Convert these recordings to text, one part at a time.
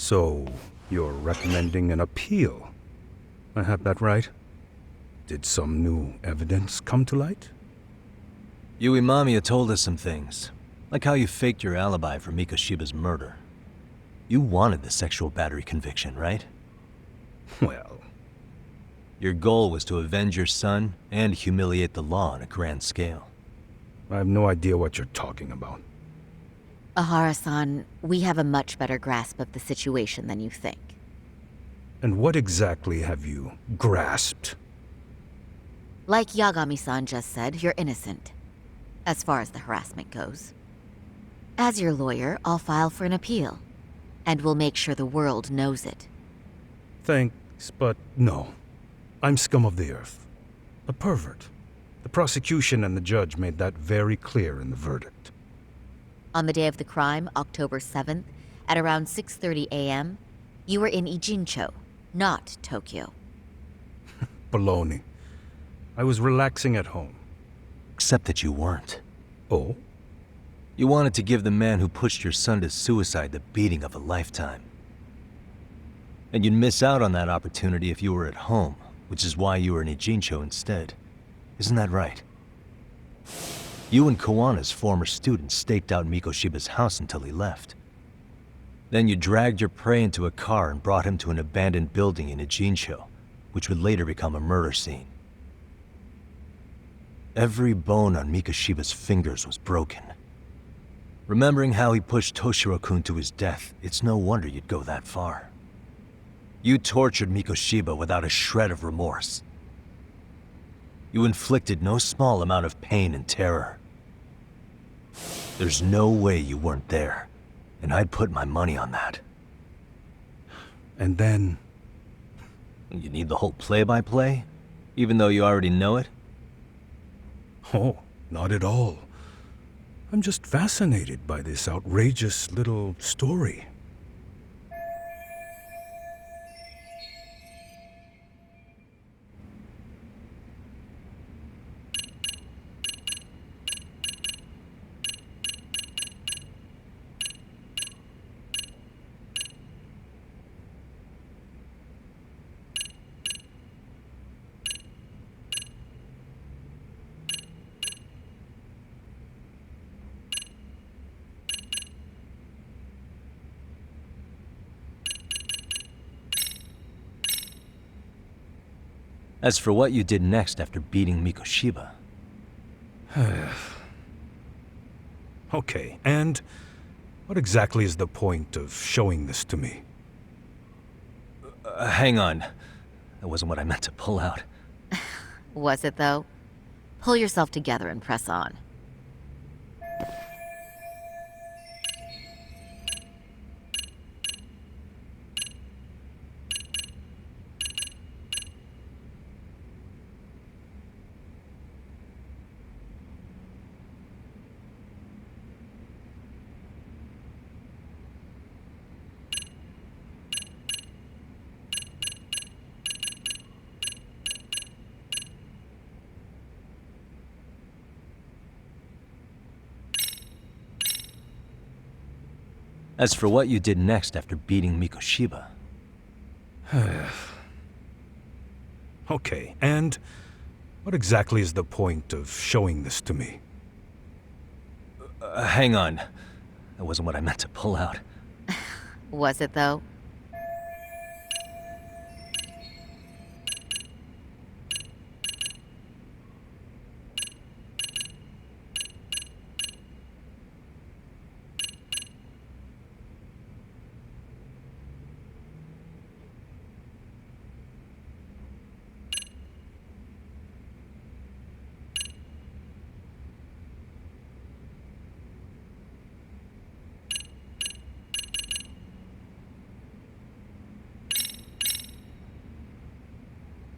So, you're recommending an appeal? I have that right? Did some new evidence come to light? Yui Mamiya told us some things, like how you faked your alibi for Mikoshiba's murder. You wanted the sexual battery conviction, right? Well, Your goal was to avenge your son and humiliate the law on a grand scale. I have no idea what you're talking about. Ahara-san, we have a much better grasp of the situation than you think. And what exactly have you grasped? Like Yagami-san just said, you're innocent, as far as the harassment goes. As your lawyer, I'll file for an appeal, and we'll make sure the world knows it. Thanks, but no. I'm scum of the earth. A pervert. The prosecution and the judge made that very clear in the verdict. On the day of the crime, October 7th, at around 6:30 a.m., you were in Ijincho, not Tokyo. Baloney. I was relaxing at home. Except that you weren't. Oh? You wanted to give the man who pushed your son to suicide the beating of a lifetime. And you'd miss out on that opportunity if you were at home, which is why you were in Ijincho instead. Isn't that right? You and Kawana's former student staked out Mikoshiba's house until he left. Then you dragged your prey into a car and brought him to an abandoned building in Ijincho, which would later become a murder scene. Every bone on Mikoshiba's fingers was broken. Remembering how he pushed Toshiro-kun to his death, it's no wonder you'd go that far. You tortured Mikoshiba without a shred of remorse. You inflicted no small amount of pain and terror. There's no way you weren't there, and I'd put my money on that. And then... You need the whole play-by-play, even though you already know it? Oh, not at all. I'm just fascinated by this outrageous little story. As for what you did next after beating Mikoshiba... Okay, and what exactly is the point of showing this to me? hang on. That wasn't what I meant to pull out. Was it, though? Pull yourself together and press on. As for what you did next after beating Mikoshiba... Okay, and what exactly is the point of showing this to me? hang on. That wasn't what I meant to pull out. Was it, though?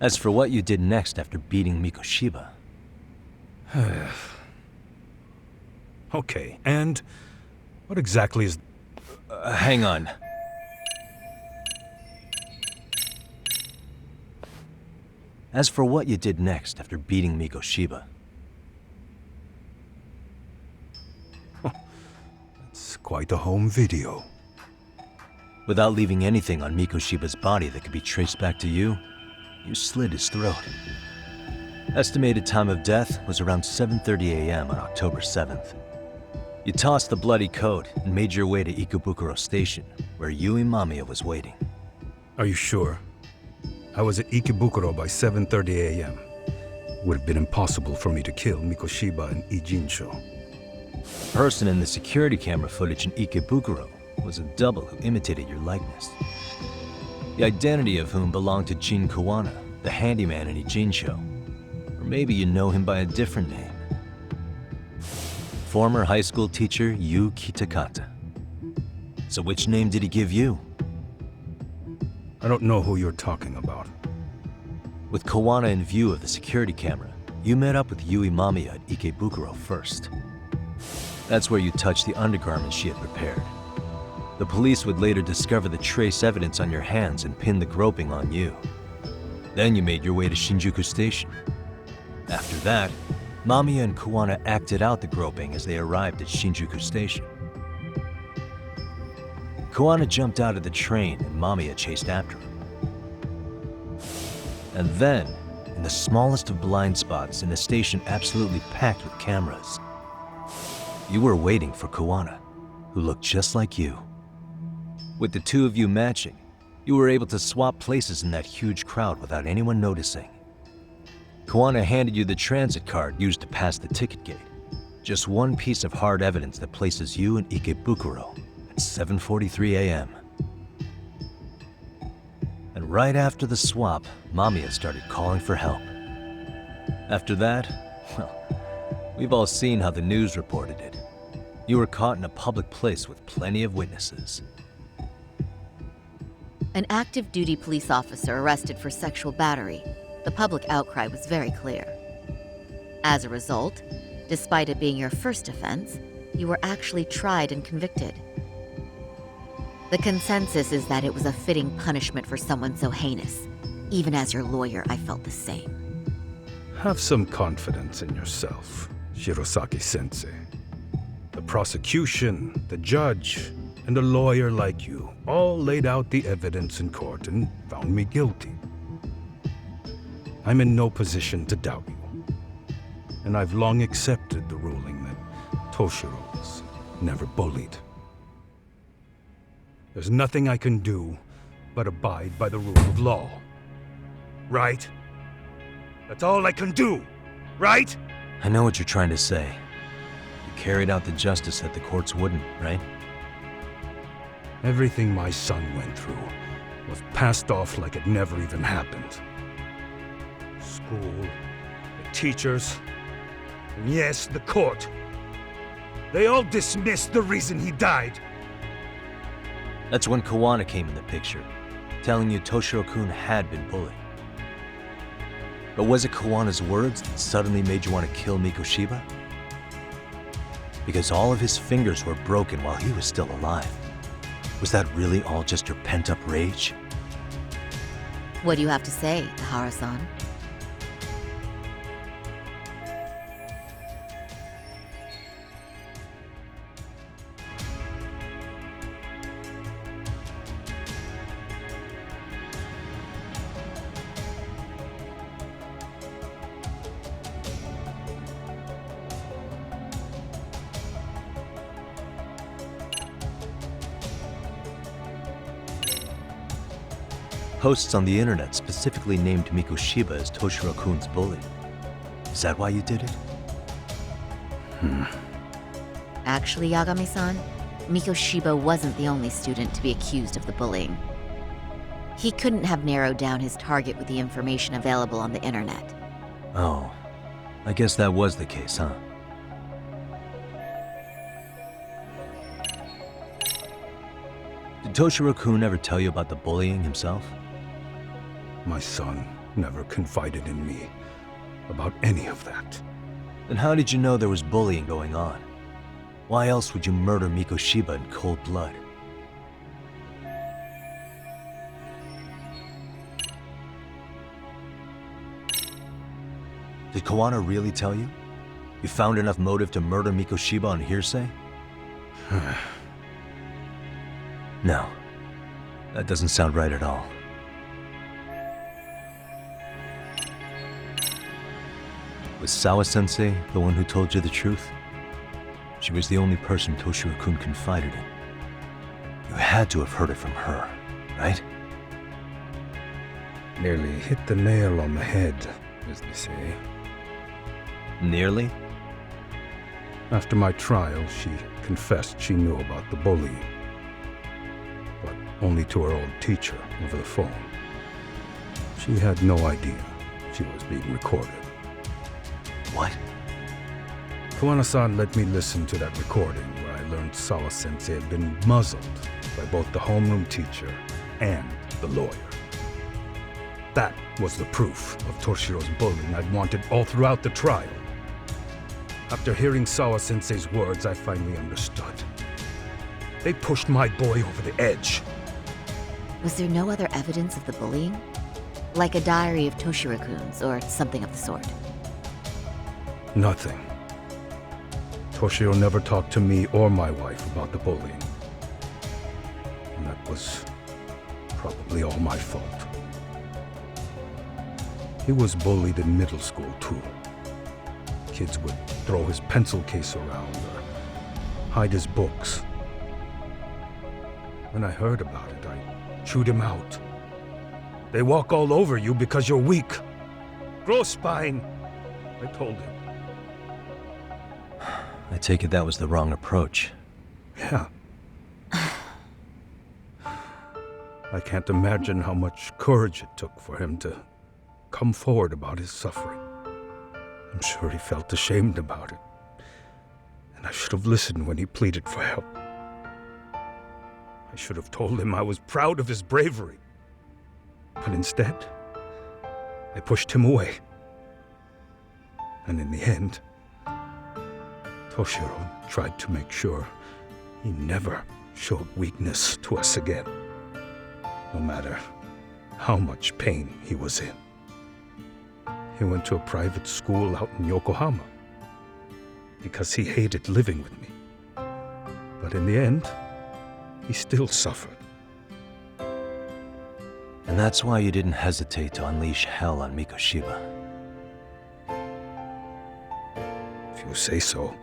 As for what you did next after beating Mikoshiba... Okay, and what exactly is... hang on. As for what you did next after beating Mikoshiba... It's quite a home video. Without leaving anything on Mikoshiba's body that could be traced back to you, you slit his throat. Estimated time of death was around 7:30 a.m. on October 7th. You tossed the bloody coat and made your way to Ikebukuro Station, where Yui Mamiya was waiting. Are you sure? I was at Ikebukuro by 7:30 a.m. Would have been impossible for me to kill Mikoshiba and Ijincho. The person in the security camera footage in Ikebukuro was a double who imitated your likeness. The identity of whom belonged to Jin Kawana, the handyman in Ijincho. Or maybe you know him by a different name. Former high school teacher Yu Kitakata. So which name did he give you? I don't know who you're talking about. With Kawana in view of the security camera, you met up with Yui Mamiya at Ikebukuro first. That's where you touched the undergarments she had prepared. The police would later discover the trace evidence on your hands and pin the groping on you. Then you made your way to Shinjuku Station. After that, Mamiya and Kawana acted out the groping as they arrived at Shinjuku Station. Kawana jumped out of the train and Mamiya chased after him. And then, in the smallest of blind spots in a station absolutely packed with cameras, you were waiting for Kawana, who looked just like you. With the two of you matching, you were able to swap places in that huge crowd without anyone noticing. Kawana handed you the transit card used to pass the ticket gate. Just one piece of hard evidence that places you in Ikebukuro at 7:43 a.m. And right after the swap, Mamiya started calling for help. After that, well, we've all seen how the news reported it. You were caught in a public place with plenty of witnesses. An active duty police officer arrested for sexual battery. The public outcry was very clear. As a result, despite it being your first offense, you were actually tried and convicted. The consensus is that it was a fitting punishment for someone so heinous. Even as your lawyer, I felt the same. Have some confidence in yourself, Shirosaki-sensei. The prosecution, the judge, and a lawyer like you all laid out the evidence in court and found me guilty. I'm in no position to doubt you. And I've long accepted the ruling that Toshiro was never bullied. There's nothing I can do but abide by the rule of law. Right? That's all I can do, right? I know what you're trying to say. You carried out the justice that the courts wouldn't, right? Everything my son went through was passed off like it never even happened. School, the teachers, and yes, the court. They all dismissed the reason he died. That's when Kawana came in the picture, telling you Toshiro-kun had been bullied. But was it Kawana's words that suddenly made you want to kill Mikoshiba? Because all of his fingers were broken while he was still alive. Was that really all just your pent-up rage? What do you have to say, Tahara-san? Posts on the internet specifically named Mikoshiba as Toshiro-kun's bully. Is that why you did it? Actually, Yagami-san, Mikoshiba wasn't the only student to be accused of the bullying. He couldn't have narrowed down his target with the information available on the internet. Oh, I guess that was the case, huh? Did Toshiro-kun ever tell you about the bullying himself? My son never confided in me about any of that. Then how did you know there was bullying going on? Why else would you murder Mikoshiba in cold blood? Did Kawana really tell you? You found enough motive to murder Mikoshiba on hearsay? No. That doesn't sound right at all. Was Sawa-sensei the one who told you the truth? She was the only person Toshiro-kun confided in. You had to have heard it from her, right? Nearly hit the nail on the head, as they say. Nearly? After my trial, she confessed she knew about the bullying. But only to her old teacher over the phone. She had no idea she was being recorded. What? Kuwana-san let me listen to that recording where I learned Sawa-sensei had been muzzled by both the homeroom teacher and the lawyer. That was the proof of Toshiro's bullying I'd wanted all throughout the trial. After hearing Sawa-sensei's words, I finally understood. They pushed my boy over the edge. Was there no other evidence of the bullying? Like a diary of Toshiro-kun's or something of the sort? Nothing. Toshiro never talked to me or my wife about the bullying. And that was probably all my fault. He was bullied in middle school, too. Kids would throw his pencil case around or hide his books. When I heard about it, I chewed him out. They walk all over you because you're weak. Grow spine, I told him. I take it that was the wrong approach. Yeah. I can't imagine how much courage it took for him to come forward about his suffering. I'm sure he felt ashamed about it. And I should have listened when he pleaded for help. I should have told him I was proud of his bravery. But instead, I pushed him away. And in the end, Toshiro tried to make sure he never showed weakness to us again, no matter how much pain he was in. He went to a private school out in Yokohama because he hated living with me. But in the end, he still suffered. And that's why you didn't hesitate to unleash hell on Mikoshiba. If you say so.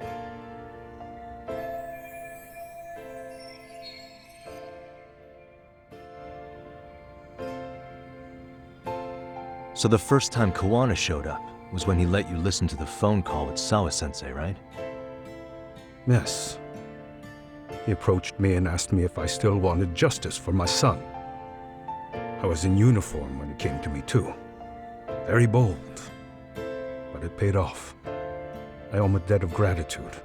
So the first time Kawana showed up was when he let you listen to the phone call with Sawa-sensei, right? Yes. He approached me and asked me if I still wanted justice for my son. I was in uniform when it came to me, too. Very bold. But it paid off. I owe him a debt of gratitude.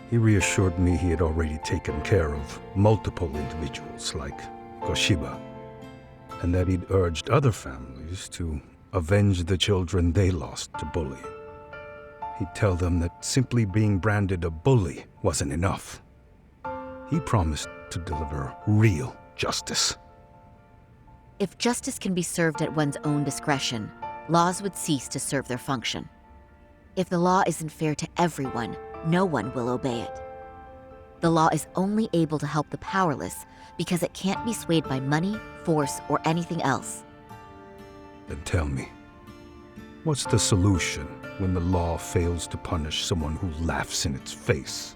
He reassured me he had already taken care of multiple individuals like Koshiba, and that he'd urged other families to avenge the children they lost to bullying. He'd tell them that simply being branded a bully wasn't enough. He promised to deliver real justice. If justice can be served at one's own discretion, laws would cease to serve their function. If the law isn't fair to everyone, no one will obey it. The law is only able to help the powerless because it can't be swayed by money, force, or anything else. Then tell me, what's the solution when the law fails to punish someone who laughs in its face?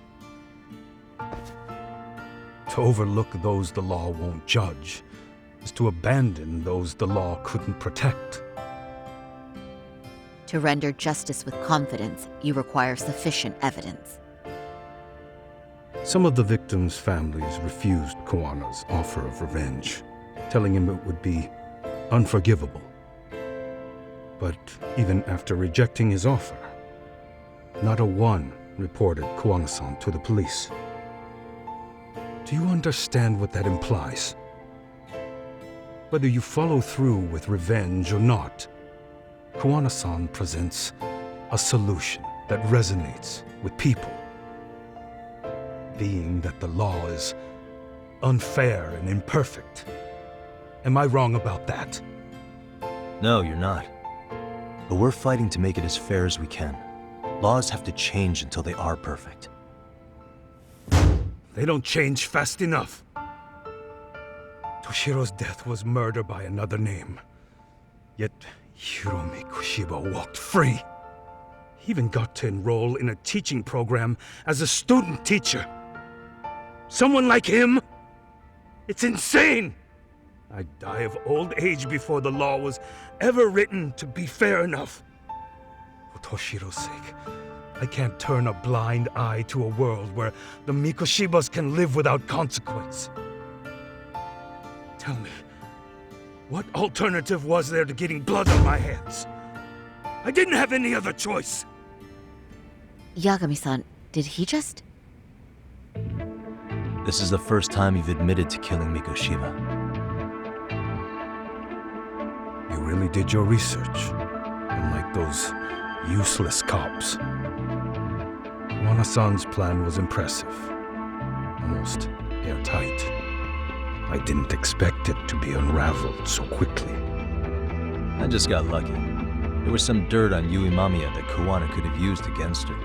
To overlook those the law won't judge is to abandon those the law couldn't protect. To render justice with confidence, you require sufficient evidence. Some of the victims' families refused Kawana's offer of revenge, telling him it would be unforgivable. But even after rejecting his offer, not a one reported Kawana-san to the police. Do you understand what that implies? Whether you follow through with revenge or not, Kawana-san presents a solution that resonates with people. Being that the law is unfair and imperfect. Am I wrong about that? No, you're not. But we're fighting to make it as fair as we can. Laws have to change until they are perfect. They don't change fast enough. Toshiro's death was murder by another name. Yet Hiromi Kushiba walked free. He even got to enroll in a teaching program as a student teacher. Someone like him? It's insane! I'd die of old age before the law was ever written to be fair enough. For Toshiro's sake, I can't turn a blind eye to a world where the Mikoshibas can live without consequence. Tell me, what alternative was there to getting blood on my hands? I didn't have any other choice. Yagami-san, did he just... This is the first time you've admitted to killing Mikoshiba. You really did your research, unlike those useless cops. Wana-san's plan was impressive, almost airtight. I didn't expect it to be unraveled so quickly. I just got lucky. There was some dirt on Yui Mamiya that Kawana could have used against her.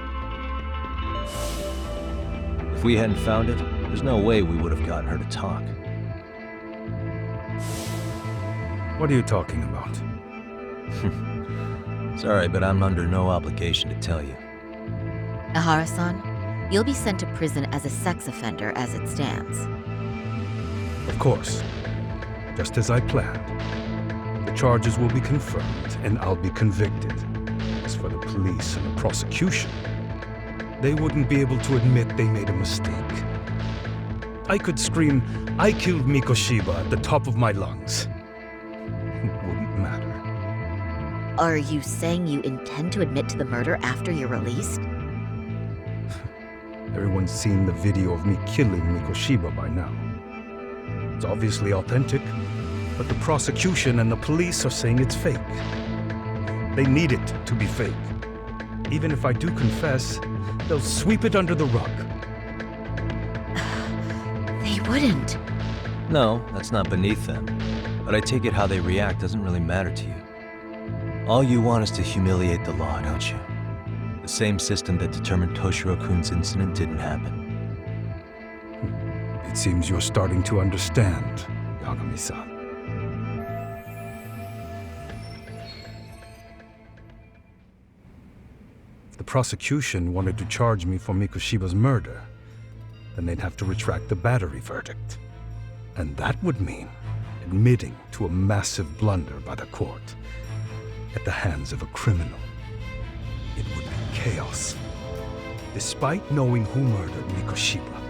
If we hadn't found it, there's no way we would have gotten her to talk. What are you talking about? Sorry, but I'm under no obligation to tell you. Ahara-san, you'll be sent to prison as a sex offender as it stands. Of course. Just as I planned. The charges will be confirmed, and I'll be convicted. As for the police and the prosecution, they wouldn't be able to admit they made a mistake. I could scream, "I killed Mikoshiba" at the top of my lungs. It wouldn't matter. Are you saying you intend to admit to the murder after you're released? Everyone's seen the video of me killing Mikoshiba by now. It's obviously authentic, but the prosecution and the police are saying it's fake. They need it to be fake. Even if I do confess, they'll sweep it under the rug. They wouldn't. No, that's not beneath them. But I take it how they react doesn't really matter to you. All you want is to humiliate the law, don't you? The same system that determined Toshiro-kun's incident didn't happen. It seems you're starting to understand, Yagami-san. If the prosecution wanted to charge me for Mikoshiba's murder, then they'd have to retract the battery verdict. And that would mean admitting to a massive blunder by the court at the hands of a criminal. It would be chaos. Despite knowing who murdered Mikoshiba,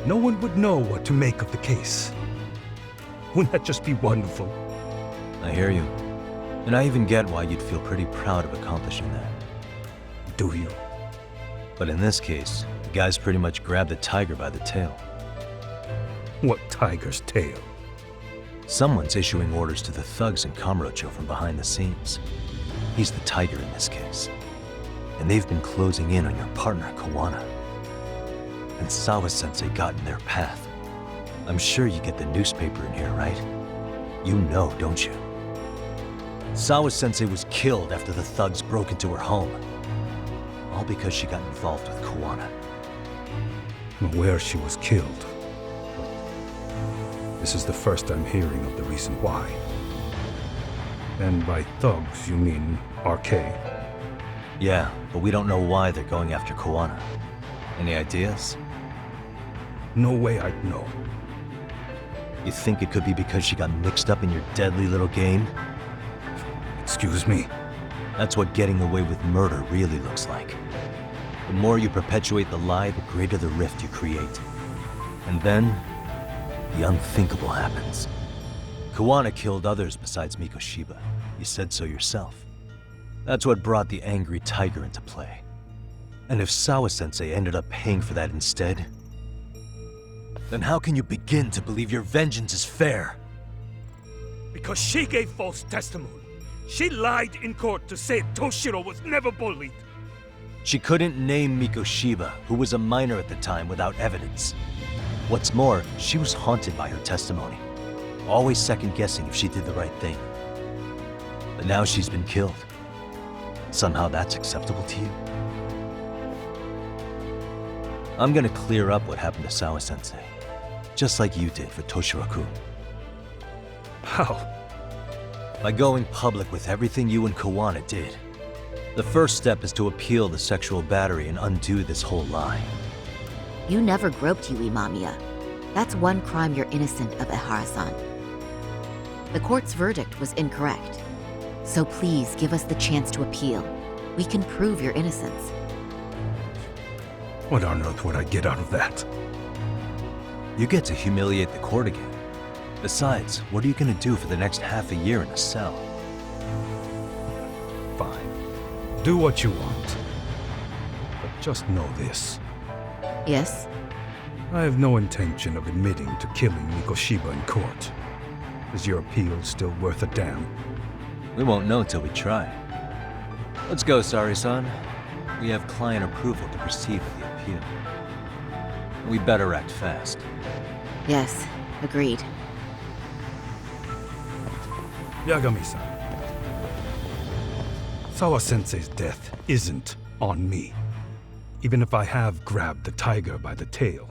no one would know what to make of the case. Wouldn't that just be wonderful? I hear you. And I even get why you'd feel pretty proud of accomplishing that. Do you? But in this case, the guy's pretty much grabbed the tiger by the tail. What tiger's tail? Someone's issuing orders to the thugs in Kamurocho from behind the scenes. He's the tiger in this case. And they've been closing in on your partner, Kawana. And Sawa-sensei got in their path. I'm sure you get the newspaper in here, right? You know, don't you? Sawa-sensei was killed after the thugs broke into her home. All because she got involved with Kawana. I'm aware she was killed. This is the first I'm hearing of the reason why. And by thugs, you mean RK? Yeah, but we don't know why they're going after Kawana. Any ideas? No way I'd know. You think it could be because she got mixed up in your deadly little game? Excuse me? That's what getting away with murder really looks like. The more you perpetuate the lie, the greater the rift you create. And then, the unthinkable happens. Kawana killed others besides Mikoshiba. You said so yourself. That's what brought the angry tiger into play. And if Sawa-sensei ended up paying for that instead, then how can you begin to believe your vengeance is fair? Because she gave false testimony. She lied in court to say Toshiro was never bullied. She couldn't name Mikoshiba, who was a minor at the time, without evidence. What's more, she was haunted by her testimony, always second-guessing if she did the right thing. But now she's been killed. Somehow that's acceptable to you? I'm gonna clear up what happened to Sawa-sensei, just like you did for Toshiro-kun. How? By going public with everything you and Kawana did. The first step is to appeal the sexual battery and undo this whole lie. You never groped Yui Mamiya. That's one crime you're innocent of, Ehara-san. The court's verdict was incorrect. So please give us the chance to appeal. We can prove your innocence. What on earth would I get out of that? You get to humiliate the court again. Besides, what are you gonna do for the next half a year in a cell? Fine. Do what you want. But just know this. Yes? I have no intention of admitting to killing Mikoshiba in court. Is your appeal still worth a damn? We won't know till we try. Let's go, Sari-san. We have client approval to proceed with the appeal. We better act fast. Yes, agreed. Yagami-san. Sawa-sensei's death isn't on me. Even if I have grabbed the tiger by the tail.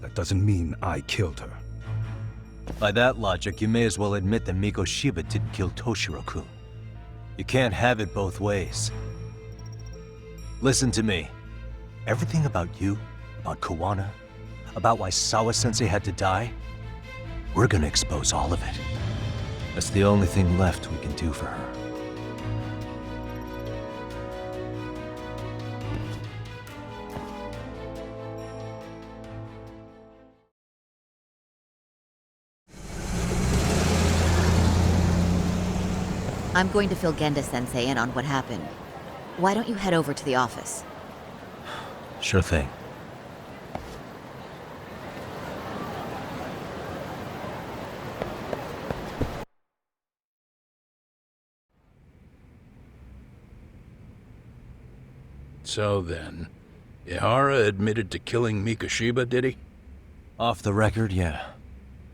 That doesn't mean I killed her. By that logic, you may as well admit that Mikoshiba didn't kill Toshiro-kun. You can't have it both ways. Listen to me. Everything about you, about Kawana, about why Sawa-sensei had to die, we're gonna expose all of it. That's the only thing left we can do for her. I'm going to fill Genda-sensei in on what happened. Why don't you head over to the office? Sure thing. So then, Ehara admitted to killing Mikoshiba, did he? Off the record, yeah.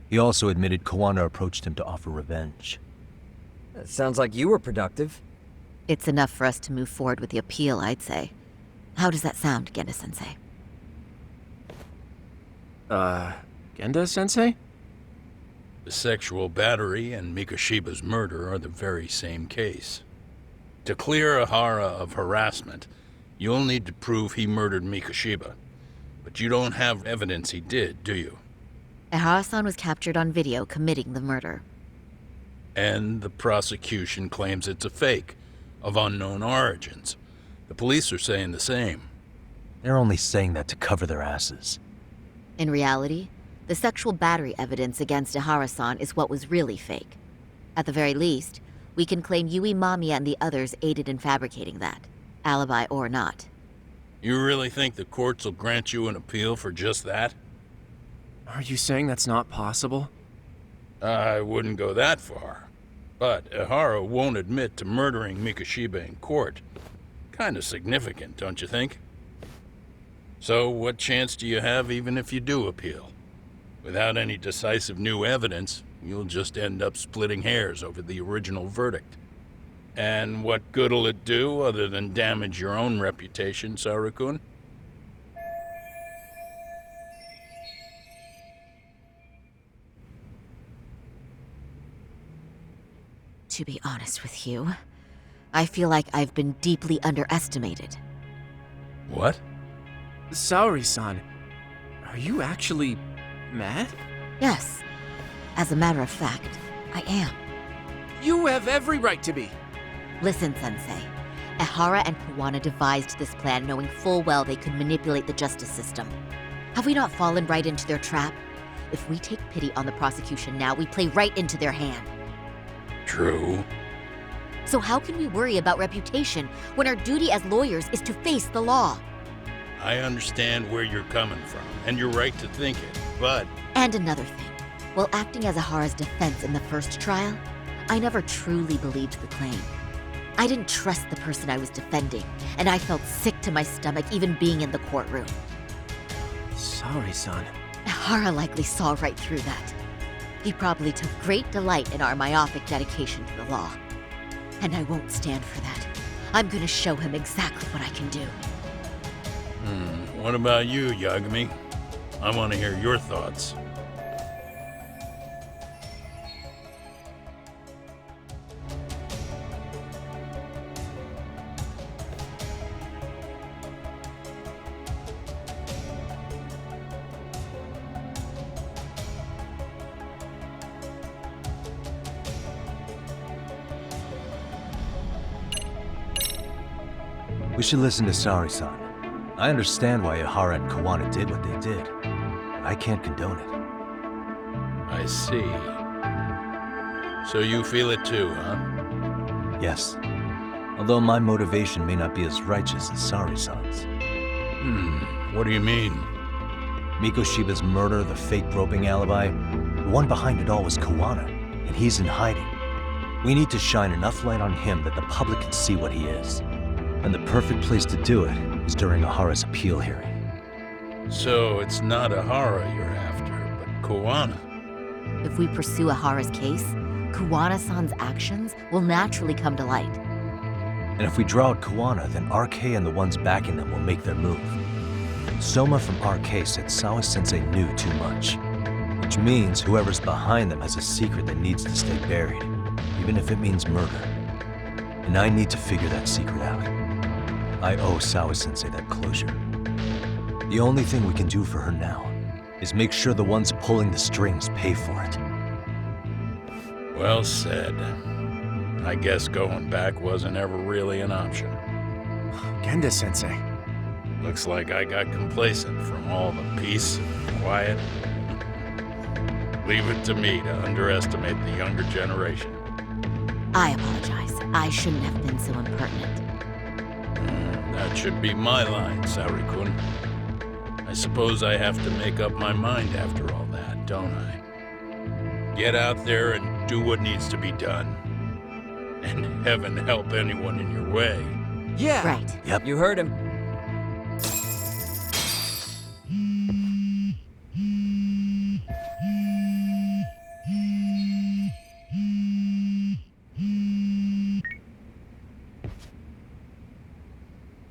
He also admitted Kawana approached him to offer revenge. That sounds like you were productive. It's enough for us to move forward with the appeal, I'd say. How does that sound, Genda-sensei? Genda-sensei? The sexual battery and Mikoshiba's murder are the very same case. To clear Ehara of harassment, you'll need to prove he murdered Mikoshiba. But you don't have evidence he did, do you? Ehara-san was captured on video committing the murder. And the prosecution claims it's a fake, of unknown origins. The police are saying the same. They're only saying that to cover their asses. In reality, the sexual battery evidence against Ehara-san is what was really fake. At the very least, we can claim Yui Mamiya and the others aided in fabricating that, alibi or not. You really think the courts will grant you an appeal for just that? Are you saying that's not possible? I wouldn't go that far. But Ehara won't admit to murdering Mikoshiba in court. Kinda significant, don't you think? So what chance do you have even if you do appeal? Without any decisive new evidence, you'll just end up splitting hairs over the original verdict. And what good'll it do other than damage your own reputation, Saru-kun? To be honest with you, I feel like I've been deeply underestimated. What? Saori-san, are you actually mad? Yes, as a matter of fact, I am. You have every right to be. Listen, Sensei. Ehara and Kawana devised this plan knowing full well they could manipulate the justice system. Have we not fallen right into their trap? If we take pity on the prosecution now, we play right into their hand. True. So how can we worry about reputation when our duty as lawyers is to face the law? I understand where you're coming from, and you're right to think it, but... And another thing. While acting as Ehara's defense in the first trial, I never truly believed the claim. I didn't trust the person I was defending, and I felt sick to my stomach even being in the courtroom. Saori-san. Ehara likely saw right through that. He probably took great delight in our myopic dedication to the law. And I won't stand for that. I'm gonna show him exactly what I can do. What about you, Yagami? I want to hear your thoughts. We should listen to Saori-san. I understand why Ihara and Kawana did what they did, but I can't condone it. I see. So you feel it too, huh? Yes. Although my motivation may not be as righteous as Saori-san's. What do you mean? Mikoshiba's murder, the fake groping alibi, the one behind it all was Kawana, and he's in hiding. We need to shine enough light on him that the public can see what he is. And the perfect place to do it is during Ihara's appeal hearing. So it's not Ihara you're after, but Kawana. If we pursue Ihara's case, Kawana-san's actions will naturally come to light. And if we draw out Kawana, then RK and the ones backing them will make their move. Soma from RK said Sawa-sensei knew too much, which means whoever's behind them has a secret that needs to stay buried, even if it means murder. And I need to figure that secret out. I owe Sawa-sensei that closure. The only thing we can do for her now is make sure the ones pulling the strings pay for it. Well said. I guess going back wasn't ever really an option. Genda-sensei. Looks like I got complacent from all the peace and quiet. Leave it to me to underestimate the younger generation. I apologize. I shouldn't have been so impertinent. That should be my line, Saori-kun. I suppose I have to make up my mind after all that, don't I? Get out there and do what needs to be done. And heaven help anyone in your way. Yeah. Right. Yep. You heard him.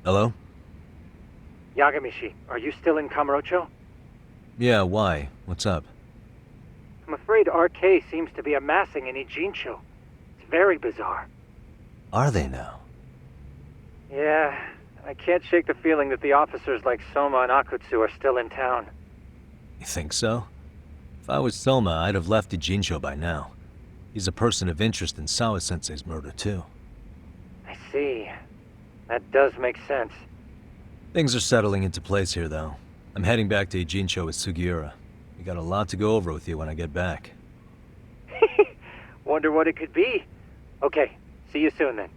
Hello? Yagamishi, are you still in Kamurocho? Yeah, why? What's up? I'm afraid RK seems to be amassing in Ijincho. It's very bizarre. Are they now? Yeah, I can't shake the feeling that the officers like Soma and Akutsu are still in town. You think so? If I was Soma, I'd have left Ijincho by now. He's a person of interest in Sawa-sensei's murder, too. I see. That does make sense. Things are settling into place here, though. I'm heading back to Ijincho with Sugiura. We got a lot to go over with you when I get back. Wonder what it could be. Okay, see you soon then.